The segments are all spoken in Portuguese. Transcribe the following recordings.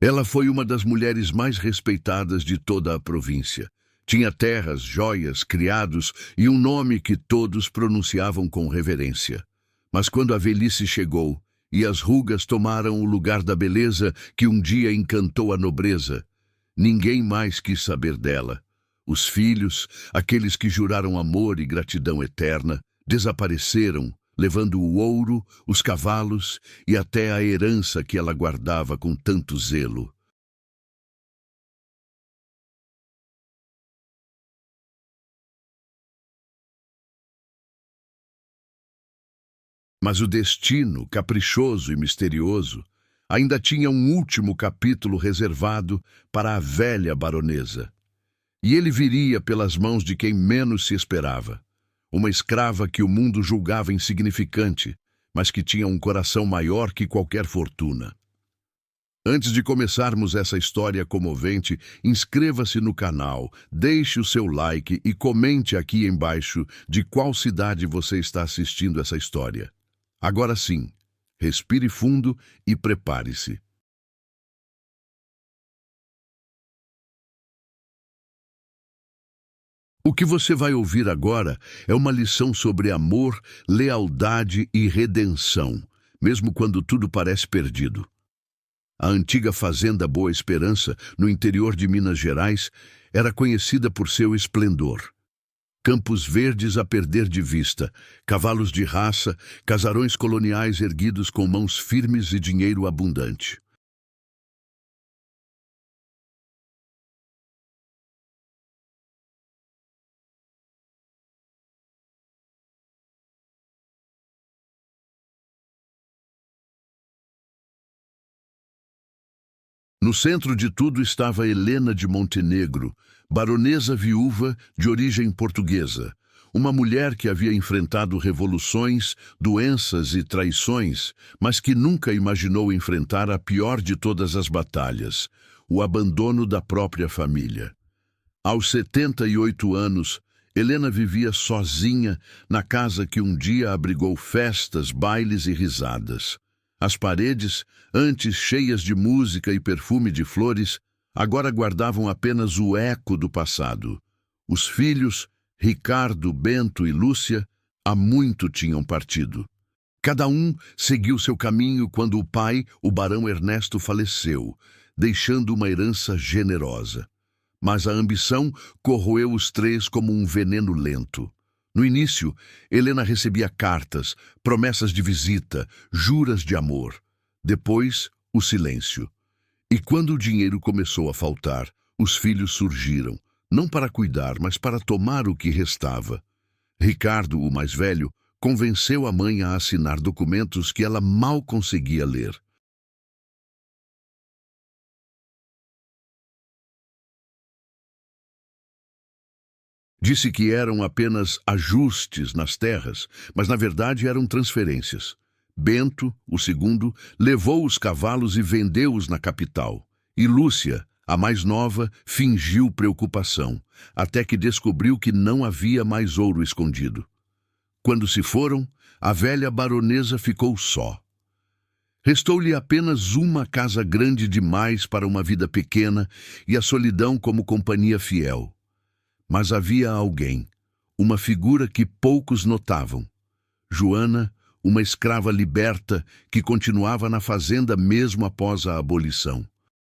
Ela foi uma das mulheres mais respeitadas de toda a província. Tinha terras, joias, criados e um nome que todos pronunciavam com reverência. Mas quando a velhice chegou e as rugas tomaram o lugar da beleza que um dia encantou a nobreza, ninguém mais quis saber dela. Os filhos, aqueles que juraram amor e gratidão eterna, desapareceram, levando o ouro, os cavalos e até a herança que ela guardava com tanto zelo. Mas o destino, caprichoso e misterioso, ainda tinha um último capítulo reservado para a velha baronesa. E ele viria pelas mãos de quem menos se esperava. Uma escrava que o mundo julgava insignificante, mas que tinha um coração maior que qualquer fortuna. Antes de começarmos essa história comovente, inscreva-se no canal, deixe o seu like e comente aqui embaixo de qual cidade você está assistindo essa história. Agora sim, respire fundo e prepare-se. O que você vai ouvir agora é uma lição sobre amor, lealdade e redenção, mesmo quando tudo parece perdido. A antiga fazenda Boa Esperança, no interior de Minas Gerais, era conhecida por seu esplendor. Campos verdes a perder de vista, cavalos de raça, casarões coloniais erguidos com mãos firmes e dinheiro abundante. No centro de tudo estava Helena de Montenegro, baronesa viúva de origem portuguesa, uma mulher que havia enfrentado revoluções, doenças e traições, mas que nunca imaginou enfrentar a pior de todas as batalhas, o abandono da própria família. Aos 78 anos, Helena vivia sozinha na casa que um dia abrigou festas, bailes e risadas. As paredes, antes cheias de música e perfume de flores, agora guardavam apenas o eco do passado. Os filhos, Ricardo, Bento e Lúcia, há muito tinham partido. Cada um seguiu seu caminho quando o pai, o barão Ernesto, faleceu, deixando uma herança generosa. Mas a ambição corroeu os três como um veneno lento. No início, Helena recebia cartas, promessas de visita, juras de amor. Depois, o silêncio. E quando o dinheiro começou a faltar, os filhos surgiram, não para cuidar, mas para tomar o que restava. Ricardo, o mais velho, convenceu a mãe a assinar documentos que ela mal conseguia ler. Disse que eram apenas ajustes nas terras, mas na verdade eram transferências. Bento, o segundo, levou os cavalos e vendeu-os na capital. E Lúcia, a mais nova, fingiu preocupação, até que descobriu que não havia mais ouro escondido. Quando se foram, a velha baronesa ficou só. Restou-lhe apenas uma casa grande demais para uma vida pequena e a solidão como companhia fiel. Mas havia alguém, uma figura que poucos notavam. Joana, uma escrava liberta que continuava na fazenda mesmo após a abolição.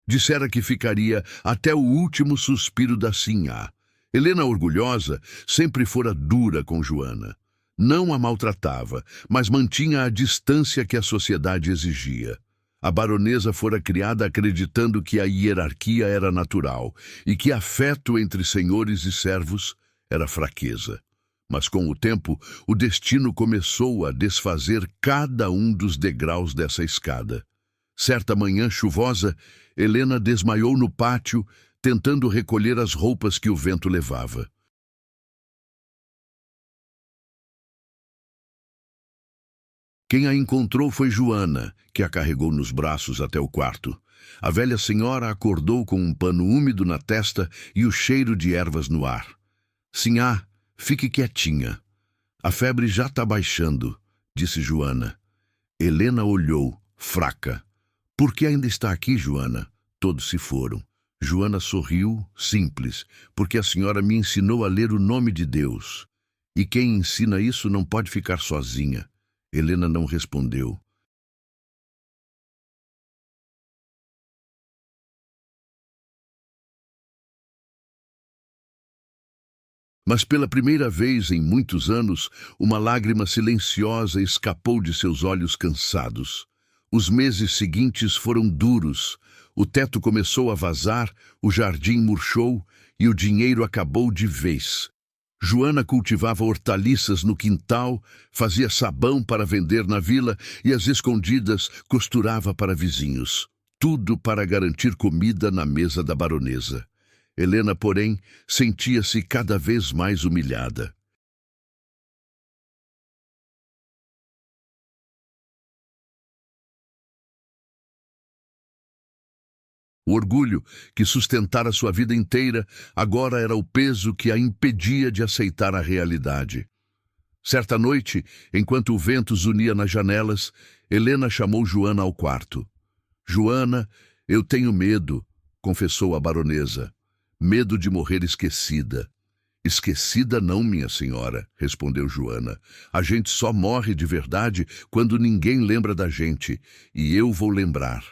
Dissera que ficaria até o último suspiro da sinhá. Helena, orgulhosa, sempre fora dura com Joana. Não a maltratava, mas mantinha a distância que a sociedade exigia. A baronesa fora criada acreditando que a hierarquia era natural e que afeto entre senhores e servos era fraqueza. Mas com o tempo, o destino começou a desfazer cada um dos degraus dessa escada. Certa manhã chuvosa, Helena desmaiou no pátio, tentando recolher as roupas que o vento levava. Quem a encontrou foi Joana, que a carregou nos braços até o quarto. A velha senhora acordou com um pano úmido na testa e o cheiro de ervas no ar. Sinhá, fique quietinha. A febre já está baixando, disse Joana. Helena olhou, fraca. Por que ainda está aqui, Joana? Todos se foram. Joana sorriu, simples, porque a senhora me ensinou a ler o nome de Deus. E quem ensina isso não pode ficar sozinha. Helena não respondeu. Mas pela primeira vez em muitos anos, uma lágrima silenciosa escapou de seus olhos cansados. Os meses seguintes foram duros. O teto começou a vazar, o jardim murchou e o dinheiro acabou de vez. Joana cultivava hortaliças no quintal, fazia sabão para vender na vila e, às escondidas, costurava para vizinhos. Tudo para garantir comida na mesa da baronesa. Helena, porém, sentia-se cada vez mais humilhada. O orgulho, que sustentara sua vida inteira, agora era o peso que a impedia de aceitar a realidade. Certa noite, enquanto o vento zunia nas janelas, Helena chamou Joana ao quarto. Joana, eu tenho medo, confessou a baronesa. Medo de morrer esquecida. Esquecida não, minha senhora, respondeu Joana. A gente só morre de verdade quando ninguém lembra da gente, e eu vou lembrar.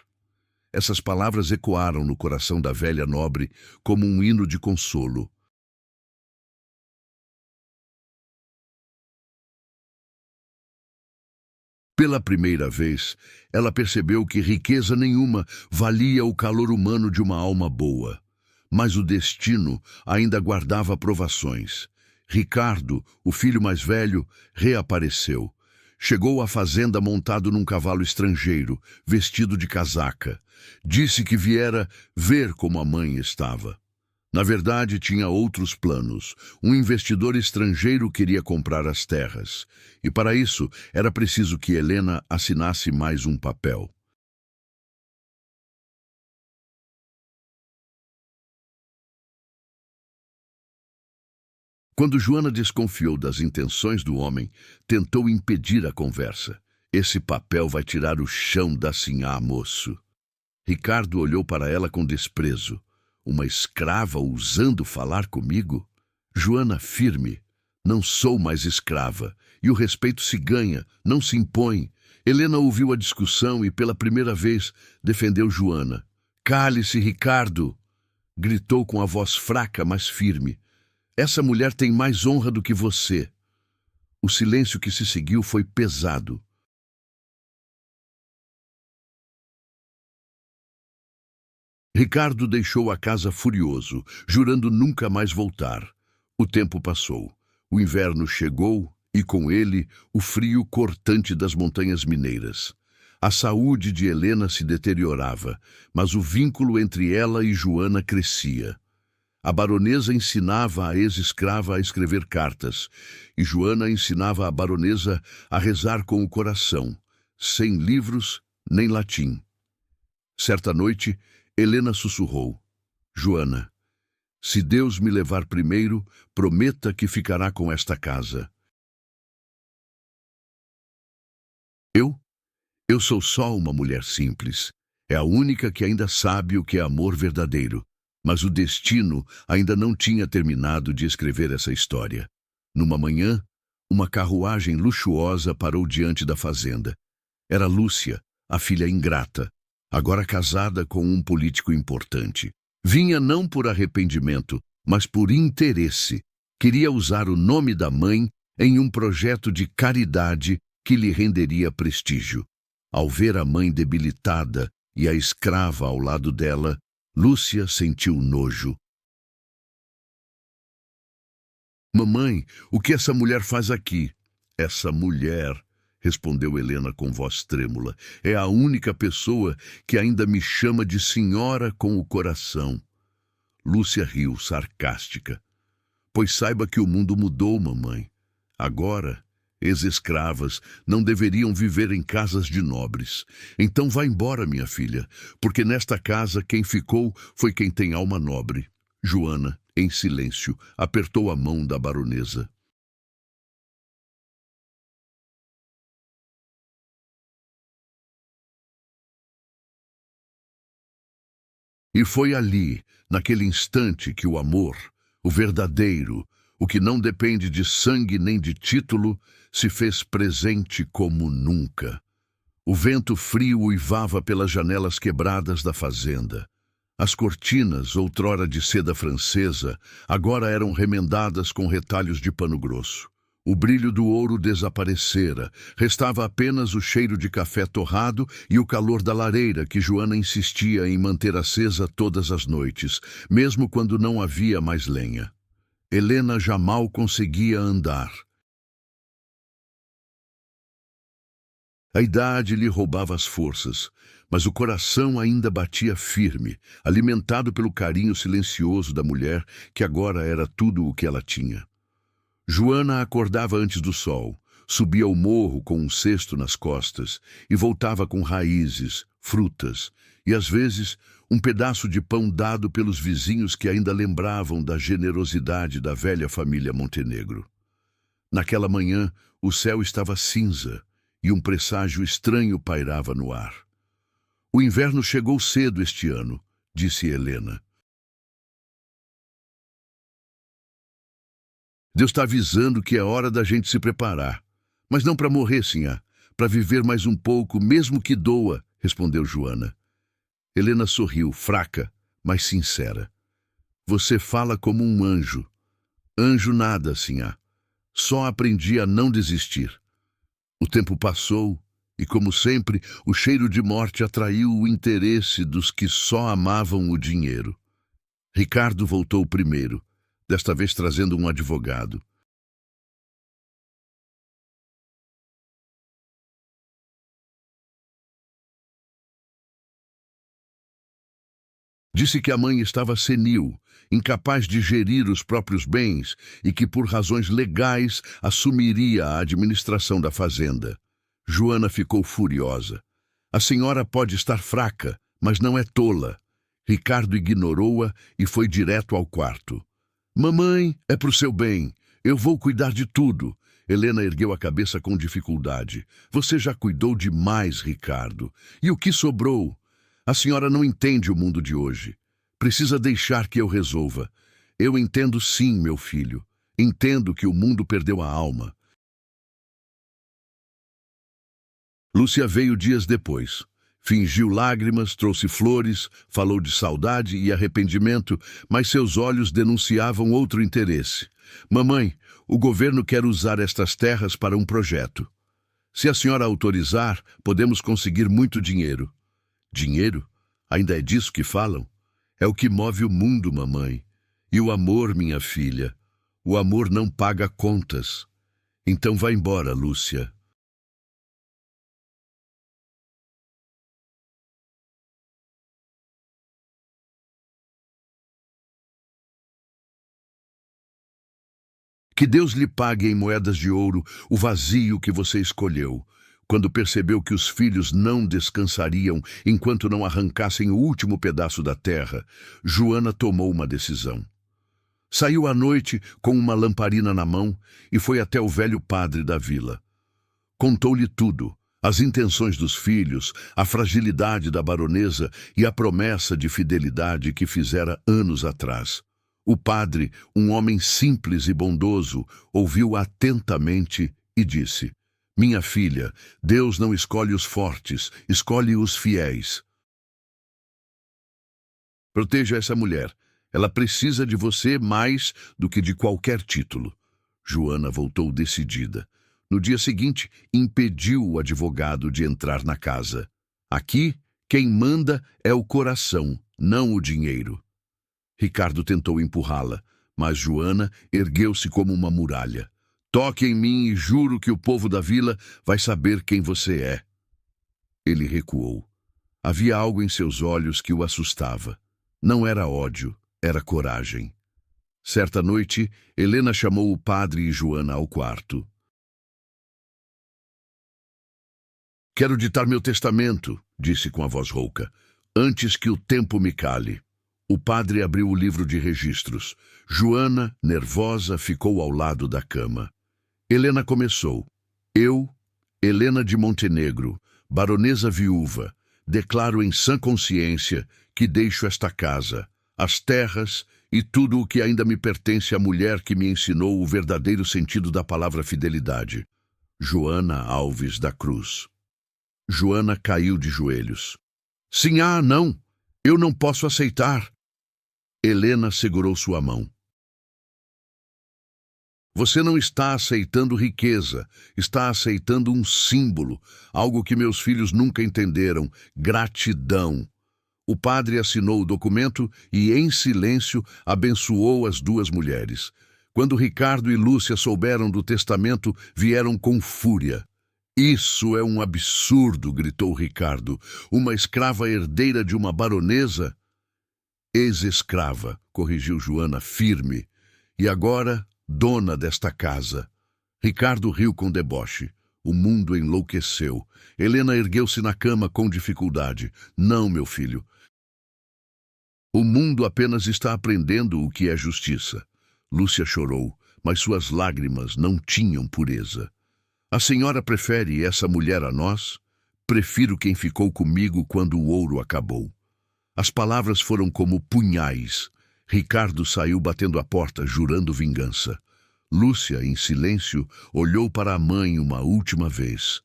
Essas palavras ecoaram no coração da velha nobre como um hino de consolo. Pela primeira vez, ela percebeu que riqueza nenhuma valia o calor humano de uma alma boa. Mas o destino ainda guardava provações. Ricardo, o filho mais velho, reapareceu. Chegou à fazenda montado num cavalo estrangeiro, vestido de casaca. Disse que viera ver como a mãe estava. Na verdade, tinha outros planos. Um investidor estrangeiro queria comprar as terras. E para isso, era preciso que Helena assinasse mais um papel. Quando Joana desconfiou das intenções do homem, tentou impedir a conversa. Esse papel vai tirar o chão da sinhá, moço. Ricardo olhou para ela com desprezo. Uma escrava ousando falar comigo? Joana, firme. Não sou mais escrava. E o respeito se ganha, não se impõe. Helena ouviu a discussão e, pela primeira vez, defendeu Joana. Cale-se, Ricardo! Gritou com a voz fraca, mas firme. Essa mulher tem mais honra do que você. O silêncio que se seguiu foi pesado. Ricardo deixou a casa furioso, jurando nunca mais voltar. O tempo passou. O inverno chegou e, com ele, o frio cortante das montanhas mineiras. A saúde de Helena se deteriorava, mas o vínculo entre ela e Joana crescia. A baronesa ensinava a ex-escrava a escrever cartas, e Joana ensinava a baronesa a rezar com o coração, sem livros nem latim. Certa noite, Helena sussurrou: Joana, se Deus me levar primeiro, prometa que ficará com esta casa. Eu? Eu sou só uma mulher simples. É a única que ainda sabe o que é amor verdadeiro. Mas o destino ainda não tinha terminado de escrever essa história. Numa manhã, uma carruagem luxuosa parou diante da fazenda. Era Lúcia, a filha ingrata, agora casada com um político importante. Vinha não por arrependimento, mas por interesse. Queria usar o nome da mãe em um projeto de caridade que lhe renderia prestígio. Ao ver a mãe debilitada e a escrava ao lado dela, Lúcia sentiu nojo. Mamãe, o que essa mulher faz aqui? Essa mulher, respondeu Helena com voz trêmula, é a única pessoa que ainda me chama de senhora com o coração. Lúcia riu, sarcástica. Pois saiba que o mundo mudou, mamãe. Agora, ex-escravas não deveriam viver em casas de nobres. Então vá embora, minha filha, porque nesta casa quem ficou foi quem tem alma nobre. Joana, em silêncio, apertou a mão da baronesa. E foi ali, naquele instante, que o amor, o verdadeiro, o que não depende de sangue nem de título, se fez presente como nunca. O vento frio uivava pelas janelas quebradas da fazenda. As cortinas, outrora de seda francesa, agora eram remendadas com retalhos de pano grosso. O brilho do ouro desaparecera, restava apenas o cheiro de café torrado e o calor da lareira que Joana insistia em manter acesa todas as noites, mesmo quando não havia mais lenha. Helena já mal conseguia andar. A idade lhe roubava as forças, mas o coração ainda batia firme, alimentado pelo carinho silencioso da mulher que agora era tudo o que ela tinha. Joana acordava antes do sol, subia o morro com um cesto nas costas e voltava com raízes, frutas e, às vezes, um pedaço de pão dado pelos vizinhos que ainda lembravam da generosidade da velha família Montenegro. Naquela manhã, o céu estava cinza e um presságio estranho pairava no ar. O inverno chegou cedo este ano, disse Helena. Deus está avisando que é hora da gente se preparar. Mas não para morrer, sinhá, para viver mais um pouco, mesmo que doa, respondeu Joana. Helena sorriu, fraca, mas sincera. Você fala como um anjo. Anjo nada, sinhá. Só aprendi a não desistir. O tempo passou e, como sempre, o cheiro de morte atraiu o interesse dos que só amavam o dinheiro. Ricardo voltou primeiro, desta vez trazendo um advogado. Disse que a mãe estava senil, incapaz de gerir os próprios bens e que, por razões legais, assumiria a administração da fazenda. Joana ficou furiosa. A senhora pode estar fraca, mas não é tola. Ricardo ignorou-a e foi direto ao quarto. Mamãe, é pro seu bem. Eu vou cuidar de tudo. Helena ergueu a cabeça com dificuldade. Você já cuidou demais, Ricardo. E o que sobrou? A senhora não entende o mundo de hoje. Precisa deixar que eu resolva. Eu entendo sim, meu filho. Entendo que o mundo perdeu a alma. Lúcia veio dias depois. Fingiu lágrimas, trouxe flores, falou de saudade e arrependimento, mas seus olhos denunciavam outro interesse. Mamãe, o governo quer usar estas terras para um projeto. Se a senhora autorizar, podemos conseguir muito dinheiro. Dinheiro? Ainda é disso que falam? É o que move o mundo, mamãe. E o amor, minha filha. O amor não paga contas. Então vá embora, Lúcia. Que Deus lhe pague em moedas de ouro o vazio que você escolheu, quando percebeu que os filhos não descansariam enquanto não arrancassem o último pedaço da terra. Joana tomou uma decisão. Saiu à noite com uma lamparina na mão e foi até o velho padre da vila. Contou-lhe tudo, as intenções dos filhos, a fragilidade da baronesa e a promessa de fidelidade que fizera anos atrás. O padre, um homem simples e bondoso, ouviu atentamente e disse: Minha filha, Deus não escolhe os fortes, escolhe os fiéis. Proteja essa mulher. Ela precisa de você mais do que de qualquer título. Joana voltou decidida. No dia seguinte, impediu o advogado de entrar na casa. Aqui, quem manda é o coração, não o dinheiro. Ricardo tentou empurrá-la, mas Joana ergueu-se como uma muralha. Toque em mim e juro que o povo da vila vai saber quem você é. Ele recuou. Havia algo em seus olhos que o assustava. Não era ódio, era coragem. Certa noite, Helena chamou o padre e Joana ao quarto. Quero ditar meu testamento, disse com a voz rouca, antes que o tempo me cale. O padre abriu o livro de registros. Joana, nervosa, ficou ao lado da cama. Helena começou. Eu, Helena de Montenegro, baronesa viúva, declaro em sã consciência que deixo esta casa, as terras e tudo o que ainda me pertence à mulher que me ensinou o verdadeiro sentido da palavra fidelidade. Joana Alves da Cruz. Joana caiu de joelhos. Sinhá, não! Eu não posso aceitar! Helena segurou sua mão. Você não está aceitando riqueza, está aceitando um símbolo, algo que meus filhos nunca entenderam: gratidão. O padre assinou o documento e, em silêncio, abençoou as duas mulheres. Quando Ricardo e Lúcia souberam do testamento, vieram com fúria. Isso é um absurdo, gritou Ricardo. Uma escrava herdeira de uma baronesa? Ex-escrava, corrigiu Joana firme. E agora, dona desta casa. Ricardo riu com deboche. O mundo enlouqueceu. Helena ergueu-se na cama com dificuldade. Não, meu filho. O mundo apenas está aprendendo o que é justiça. Lúcia chorou, mas suas lágrimas não tinham pureza. A senhora prefere essa mulher a nós? Prefiro quem ficou comigo quando o ouro acabou. As palavras foram como punhais. Ricardo saiu batendo a porta, jurando vingança. Lúcia, em silêncio, olhou para a mãe uma última vez.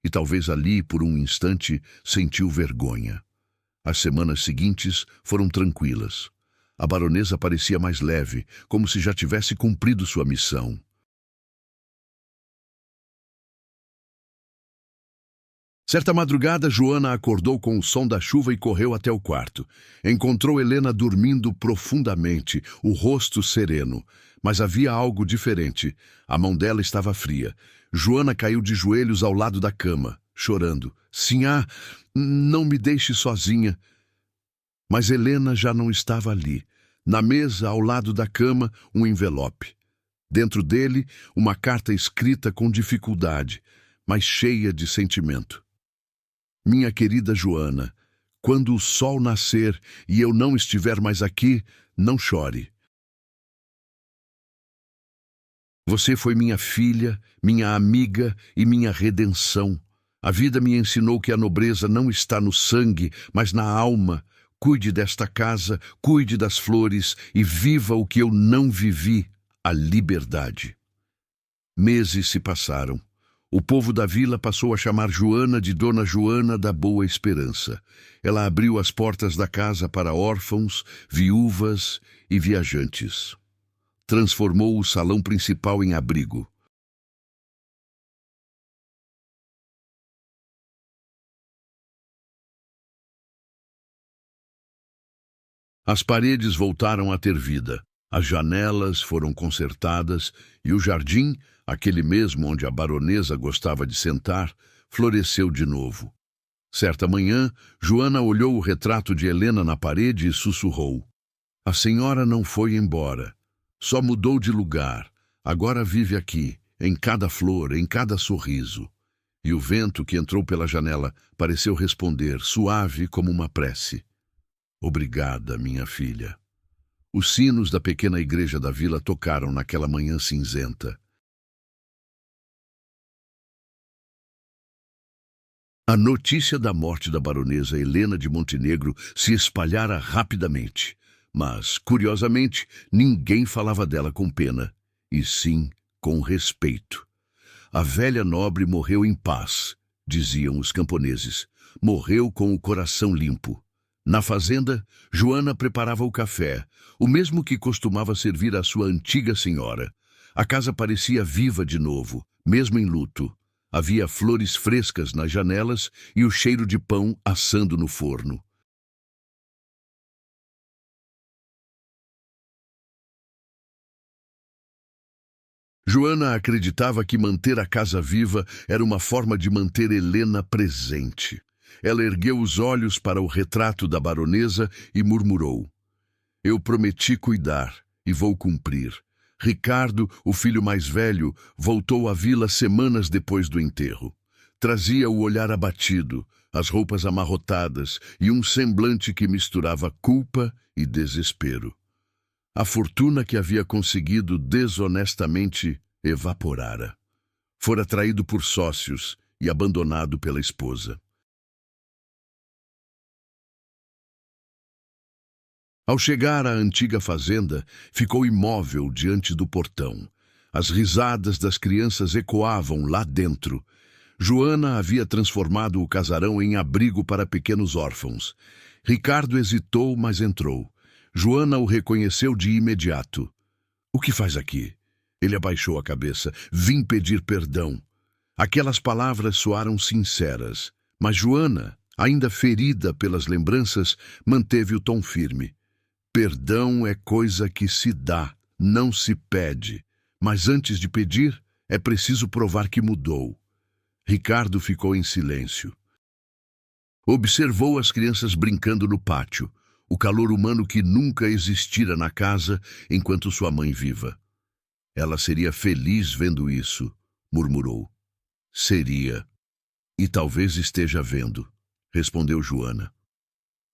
E talvez ali, por um instante, sentiu vergonha. As semanas seguintes foram tranquilas. A baronesa parecia mais leve, como se já tivesse cumprido sua missão. Certa madrugada, Joana acordou com o som da chuva e correu até o quarto. Encontrou Helena dormindo profundamente, o rosto sereno. Mas havia algo diferente. A mão dela estava fria. Joana caiu de joelhos ao lado da cama, chorando. Sinhá, não me deixe sozinha. Mas Helena já não estava ali. Na mesa, ao lado da cama, um envelope. Dentro dele, uma carta escrita com dificuldade, mas cheia de sentimento. Minha querida Joana, quando o sol nascer e eu não estiver mais aqui, não chore. Você foi minha filha, minha amiga e minha redenção. A vida me ensinou que a nobreza não está no sangue, mas na alma. Cuide desta casa, cuide das flores e viva o que eu não vivi, a liberdade. Meses se passaram. O povo da vila passou a chamar Joana de Dona Joana da Boa Esperança. Ela abriu as portas da casa para órfãos, viúvas e viajantes. Transformou o salão principal em abrigo. As paredes voltaram a ter vida. As janelas foram consertadas e o jardim, aquele mesmo onde a baronesa gostava de sentar, floresceu de novo. Certa manhã, Joana olhou o retrato de Helena na parede e sussurrou. A senhora não foi embora. Só mudou de lugar. Agora vive aqui, em cada flor, em cada sorriso. E o vento que entrou pela janela pareceu responder, suave como uma prece. Obrigada, minha filha. Os sinos da pequena igreja da vila tocaram naquela manhã cinzenta. A notícia da morte da baronesa Helena de Montenegro se espalhara rapidamente, mas, curiosamente, ninguém falava dela com pena, e sim com respeito. A velha nobre morreu em paz, diziam os camponeses. Morreu com o coração limpo. Na fazenda, Joana preparava o café, o mesmo que costumava servir à sua antiga senhora. A casa parecia viva de novo, mesmo em luto. Havia flores frescas nas janelas e o cheiro de pão assando no forno. Joana acreditava que manter a casa viva era uma forma de manter Helena presente. Ela ergueu os olhos para o retrato da baronesa e murmurou. Eu prometi cuidar e vou cumprir. Ricardo, o filho mais velho, voltou à vila semanas depois do enterro. Trazia o olhar abatido, as roupas amarrotadas e um semblante que misturava culpa e desespero. A fortuna que havia conseguido desonestamente evaporara. Fora traído por sócios e abandonado pela esposa. Ao chegar à antiga fazenda, ficou imóvel diante do portão. As risadas das crianças ecoavam lá dentro. Joana havia transformado o casarão em abrigo para pequenos órfãos. Ricardo hesitou, mas entrou. Joana o reconheceu de imediato. "O que faz aqui?" Ele abaixou a cabeça. "Vim pedir perdão." Aquelas palavras soaram sinceras, mas Joana, ainda ferida pelas lembranças, manteve o tom firme. Perdão é coisa que se dá, não se pede. Mas antes de pedir, é preciso provar que mudou. Ricardo ficou em silêncio. Observou as crianças brincando no pátio, o calor humano que nunca existira na casa enquanto sua mãe viva. "Ela seria feliz vendo isso", murmurou. "Seria. E talvez esteja vendo", respondeu Joana.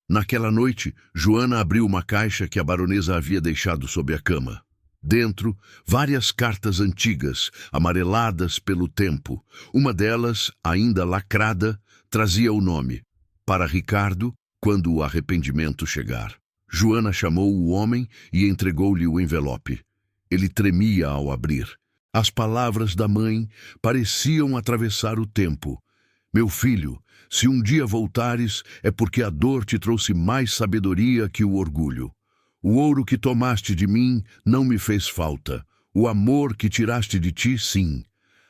Naquela noite, Joana abriu uma caixa que a baronesa havia deixado sob a cama. Dentro, várias cartas antigas, amareladas pelo tempo. Uma delas, ainda lacrada, trazia o nome: "Para Ricardo, quando o arrependimento chegar." Joana chamou o homem e entregou-lhe o envelope. Ele tremia ao abrir. As palavras da mãe pareciam atravessar o tempo. "Meu filho, se um dia voltares, é porque a dor te trouxe mais sabedoria que o orgulho. O ouro que tomaste de mim não me fez falta. O amor que tiraste de ti, sim.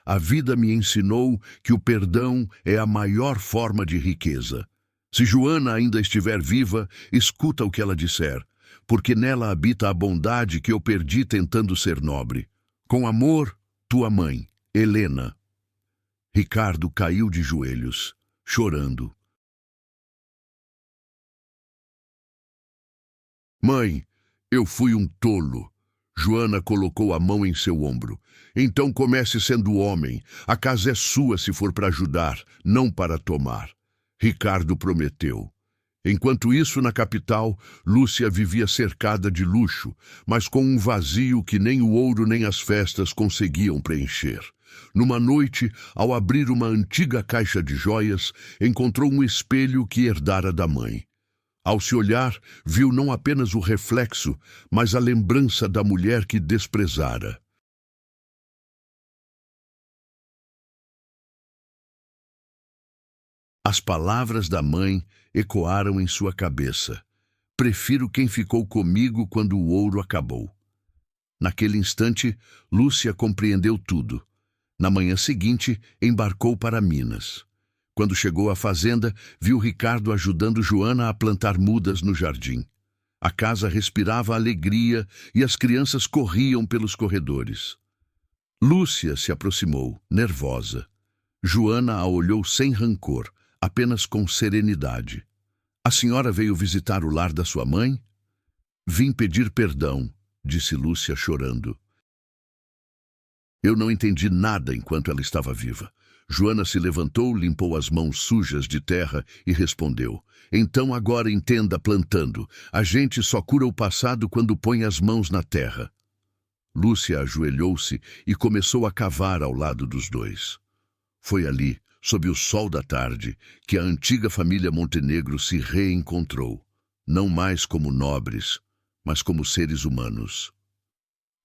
A vida me ensinou que o perdão é a maior forma de riqueza. Se Joana ainda estiver viva, escuta o que ela disser, porque nela habita a bondade que eu perdi tentando ser nobre. Com amor, tua mãe, Helena." Ricardo caiu de joelhos, chorando. "Mãe, eu fui um tolo." Joana colocou a mão em seu ombro. "Então comece sendo homem. A casa é sua se for para ajudar, não para tomar." Ricardo prometeu. Enquanto isso, na capital, Lúcia vivia cercada de luxo, mas com um vazio que nem o ouro nem as festas conseguiam preencher. Numa noite, ao abrir uma antiga caixa de joias, encontrou um espelho que herdara da mãe. Ao se olhar, viu não apenas o reflexo, mas a lembrança da mulher que desprezara. As palavras da mãe ecoaram em sua cabeça. "Prefiro quem ficou comigo quando o ouro acabou." Naquele instante, Lúcia compreendeu tudo. Na manhã seguinte, embarcou para Minas. Quando chegou à fazenda, viu Ricardo ajudando Joana a plantar mudas no jardim. A casa respirava alegria e as crianças corriam pelos corredores. Lúcia se aproximou, nervosa. Joana a olhou sem rancor, apenas com serenidade. "A senhora veio visitar o lar da sua mãe?" "Vim pedir perdão", disse Lúcia chorando. "Eu não entendi nada enquanto ela estava viva." Joana se levantou, limpou as mãos sujas de terra e respondeu: "Então agora entenda plantando. A gente só cura o passado quando põe as mãos na terra." Lúcia ajoelhou-se e começou a cavar ao lado dos dois. Foi ali, sob o sol da tarde, que a antiga família Montenegro se reencontrou, não mais como nobres, mas como seres humanos.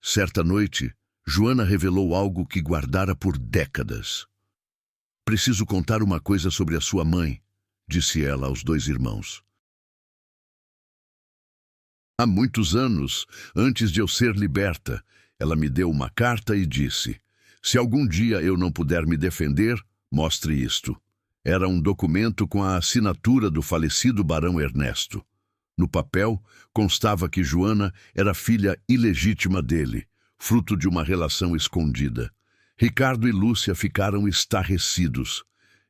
Certa noite, Joana revelou algo que guardara por décadas. "Preciso contar uma coisa sobre a sua mãe", disse ela aos dois irmãos. "Há muitos anos, antes de eu ser liberta, ela me deu uma carta e disse: 'Se algum dia eu não puder me defender, mostre isto.' Era um documento com a assinatura do falecido barão Ernesto. No papel, constava que Joana era filha ilegítima dele, fruto de uma relação escondida. Ricardo e Lúcia ficaram estarrecidos.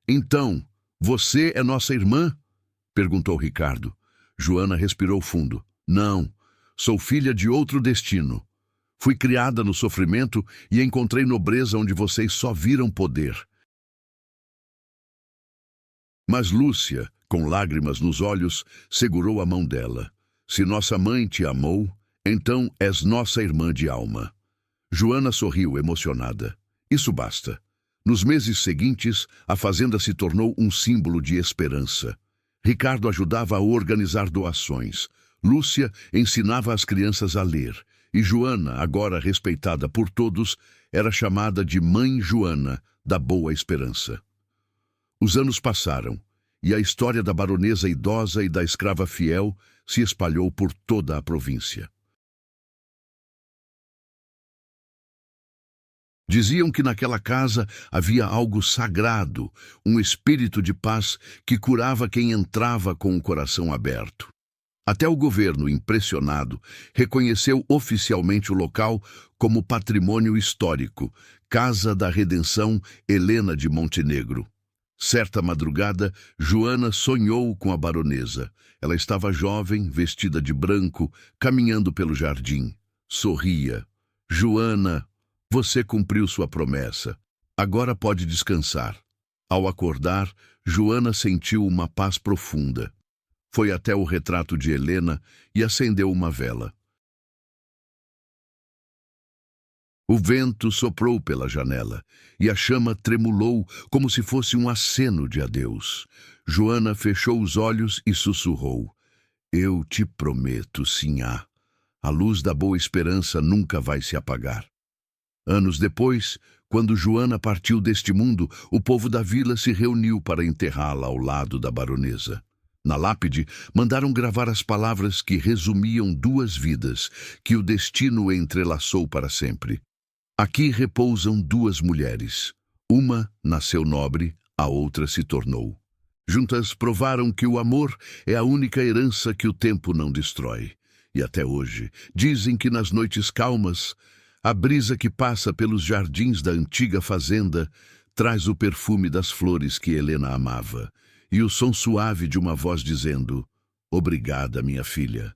"Então, você é nossa irmã?" perguntou Ricardo. Joana respirou fundo. "Não, sou filha de outro destino. Fui criada no sofrimento e encontrei nobreza onde vocês só viram poder." Mas Lúcia, com lágrimas nos olhos, segurou a mão dela. "Se nossa mãe te amou, então és nossa irmã de alma." Joana sorriu emocionada. Isso basta. Nos meses seguintes, a fazenda se tornou um símbolo de esperança. Ricardo ajudava a organizar doações. Lúcia ensinava as crianças a ler, e Joana, agora respeitada por todos, era chamada de Mãe Joana, da Boa Esperança. Os anos passaram, e a história da baronesa idosa e da escrava fiel se espalhou por toda a província. Diziam que naquela casa havia algo sagrado, um espírito de paz que curava quem entrava com o coração aberto. Até o governo, impressionado, reconheceu oficialmente o local como patrimônio histórico, Casa da Redenção Helena de Montenegro. Certa madrugada, Joana sonhou com a baronesa. Ela estava jovem, vestida de branco, caminhando pelo jardim. Sorria. Joana, você cumpriu sua promessa. Agora pode descansar. Ao acordar, Joana sentiu uma paz profunda. Foi até o retrato de Helena e acendeu uma vela. O vento soprou pela janela e a chama tremulou como se fosse um aceno de adeus. Joana fechou os olhos e sussurrou: Eu te prometo, Sinhá, a luz da boa esperança nunca vai se apagar. Anos depois, quando Joana partiu deste mundo, o povo da vila se reuniu para enterrá-la ao lado da baronesa. Na lápide, mandaram gravar as palavras que resumiam 2 vidas, que o destino entrelaçou para sempre. Aqui repousam 2 mulheres. Uma nasceu nobre, a outra se tornou. Juntas provaram que o amor é a única herança que o tempo não destrói. E até hoje, dizem que nas noites calmas, a brisa que passa pelos jardins da antiga fazenda traz o perfume das flores que Helena amava, e o som suave de uma voz dizendo: Obrigada, minha filha.